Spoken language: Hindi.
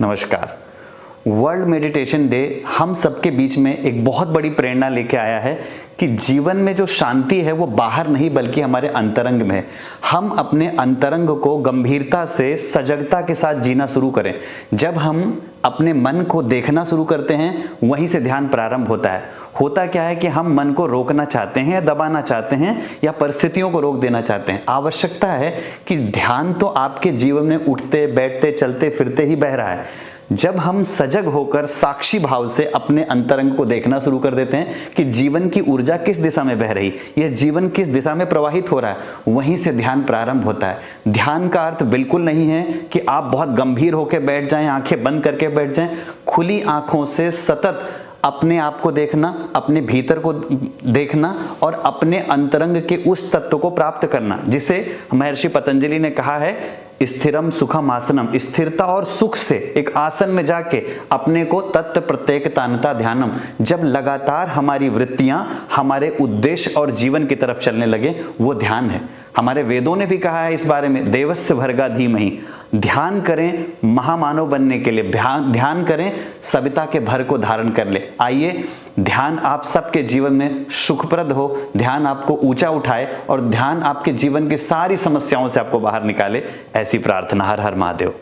नमस्कार। वर्ल्ड मेडिटेशन डे हम सबके बीच में एक बहुत बड़ी प्रेरणा लेके आया है कि जीवन में जो शांति है वो बाहर नहीं बल्कि हमारे अंतरंग में है। हम अपने अंतरंग को गंभीरता से सजगता के साथ जीना शुरू करें। जब हम अपने मन को देखना शुरू करते हैं वहीं से ध्यान प्रारंभ होता है। होता क्या है कि हम मन को रोकना चाहते हैं या दबाना चाहते हैं या परिस्थितियों को रोक देना चाहते हैं। आवश्यकता है कि ध्यान तो आपके जीवन में उठते बैठते चलते फिरते ही बह रहा है। जब हम सजग होकर साक्षी भाव से अपने अंतरंग को देखना शुरू कर देते हैं कि जीवन की ऊर्जा किस दिशा में बह रही, यह जीवन किस दिशा में प्रवाहित हो रहा है, वहीं से ध्यान प्रारंभ होता है। ध्यान का अर्थ बिल्कुल नहीं है कि आप बहुत गंभीर होकर बैठ जाएं, आंखें बंद करके बैठ जाएं। खुली आंखों से सतत अपने आप को देखना, अपने भीतर को देखना और अपने अंतरंग के उस तत्व को प्राप्त करना जिसे महर्षि पतंजलि ने कहा है स्थिरम सुखम आसनम। स्थिरता और सुख से एक आसन में जाके अपने को तत्व प्रत्येक तानता ध्यानम। जब लगातार हमारी वृत्तियां हमारे उद्देश्य और जीवन की तरफ चलने लगे वो ध्यान है। हमारे वेदों ने भी कहा है इस बारे में, देवस्य भर्गा धीमहि। ध्यान करें महामानव बनने के लिए, ध्यान करें सविता के भर को धारण कर ले। आइए ध्यान आप सबके जीवन में सुखप्रद हो, ध्यान आपको ऊंचा उठाए और ध्यान आपके जीवन की सारी समस्याओं से आपको बाहर निकाले, ऐसी प्रार्थना। हर हर महादेव।